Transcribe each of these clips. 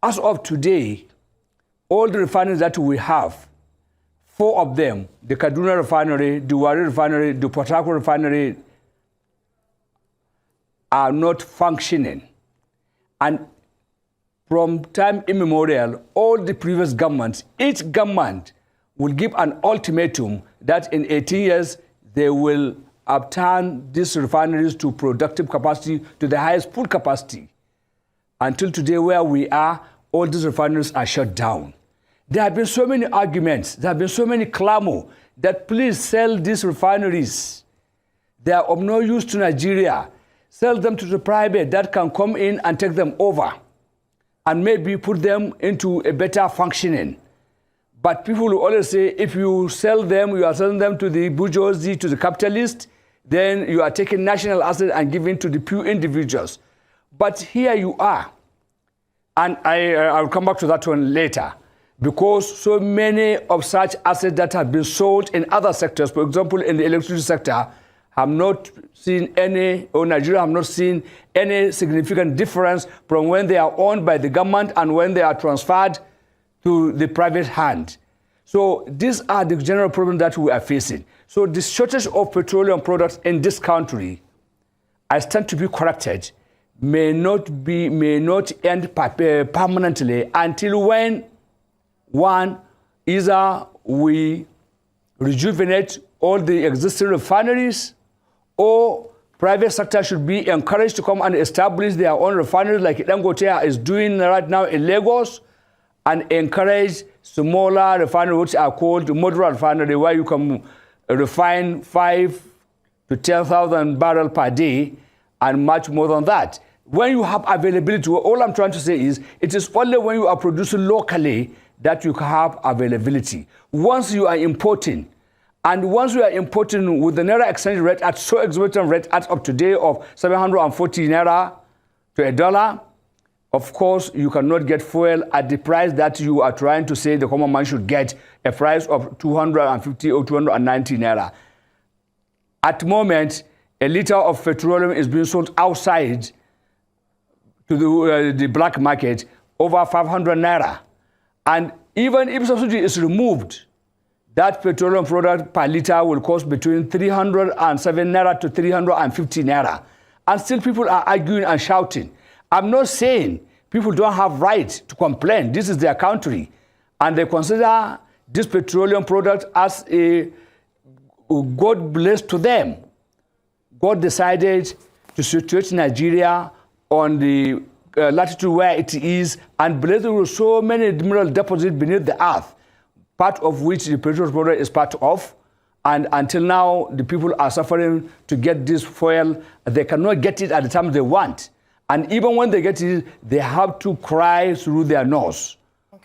as of today, all the refineries that we have, 4 of them, the Kaduna Refinery, the Wari Refinery, the Port Harcourt Refinery, are not functioning. And from time immemorial, all the previous governments, each government will give an ultimatum that in 18 years, they will upturn these refineries to productive capacity, to the highest full capacity. Until today, where we are, all these refineries are shut down. There have been so many arguments, there have been so many clamor that please sell these refineries. They are of no use to Nigeria. Sell them to the private that can come in and take them over and maybe put them into a better functioning. But people will always say, if you sell them, you are selling them to the bourgeoisie, to the capitalist, then you are taking national assets and giving to the few individuals. But here you are. And I'll come back to that one later. Because so many of such assets that have been sold in other sectors, for example, in the electricity sector, have not seen any, or Nigeria have not seen any significant difference from when they are owned by the government and when they are transferred to the private hand. So these are the general problems that we are facing. So the shortage of petroleum products in this country, I stand to be corrected, may not end permanently until when, one, either we rejuvenate all the existing refineries, or private sector should be encouraged to come and establish their own refineries like Dangote is doing right now in Lagos, and encourage smaller refineries which are called moderate refinery, where you can refine 5 to 10,000 barrels per day and much more than that. When you have availability, all I'm trying to say is it is only when you are producing locally that you can have availability. Once you are importing, and once we are importing with the Naira exchange rate at so exorbitant rate as of today of 740 Naira to $1, of course, you cannot get fuel at the price that you are trying to say the common man should get, a price of 250 or 290 Naira. At the moment, a liter of petroleum is being sold outside to the black market over 500 Naira. And even if subsidy is removed, that petroleum product per liter will cost between 307 Naira to 350 Naira. And still people are arguing and shouting. I'm not saying people don't have right to complain. This is their country. And they consider this petroleum product as a God blessed to them. God decided to situate Nigeria on the latitude where it is and blessed with so many mineral deposits beneath the earth, part of which the petroleum product is part of. And until now, the people are suffering to get this fuel. They cannot get it at the time they want. And even when they get it, they have to cry through their nose,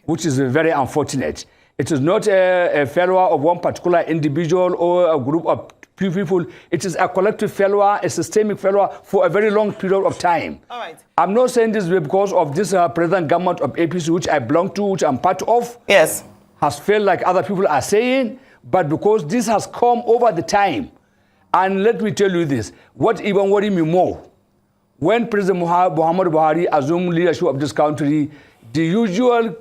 which is very unfortunate. It is not a failure of one particular individual or a group of few people. It is a collective failure, a systemic failure for a very long period of time. All right. I'm not saying this because of this present government of APC, which I belong to, which I'm part of. Yes. Has failed like other people are saying, but because this has come over the time. And let me tell you this, what even worries me more, when President Muhammad Buhari assumed leadership of this country, the usual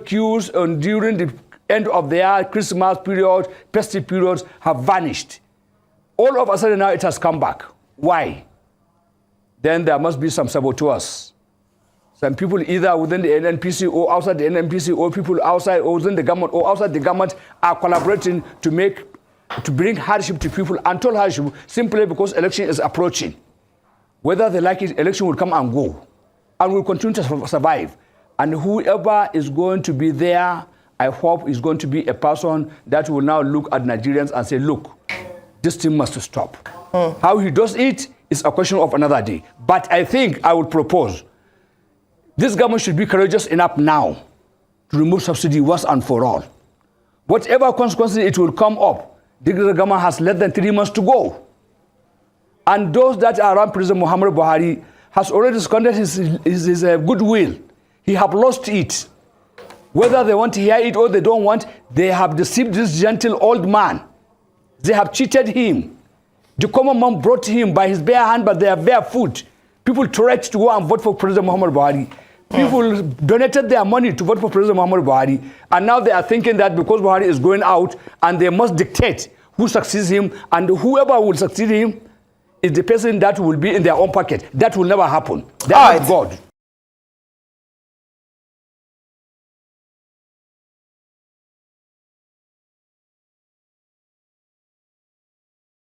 queues during the end of their Christmas period, festive periods have vanished. All of a sudden now it has come back. Why? Then there must be some saboteurs. Some people either within the NNPC or outside the NNPC, or people outside or within the government or outside the government are collaborating to bring hardship to people, untold hardship, simply because election is approaching. Whether they like it, election will come and go, and will continue to survive. And whoever is going to be there, I hope is going to be a person that will now look at Nigerians and say, look, this thing must stop. How he does it is a question of another day. But I think I would propose, this government should be courageous enough now to remove subsidy once and for all. Whatever consequences it will come up, the government has less than 3 months to go. And those that are around President Muhammad Buhari has already squandered his goodwill. He have lost it. Whether they want to hear it or they don't want, they have deceived this gentle old man. They have cheated him. The common man brought him by his bare hand, but they are barefoot. People tried to go and vote for President Muhammad Buhari. People donated their money to vote for President Muhammadu Buhari, and now they are thinking that because Buhari is going out and they must dictate who succeeds him, and whoever will succeed him is the person that will be in their own pocket. That will never happen. They are not God.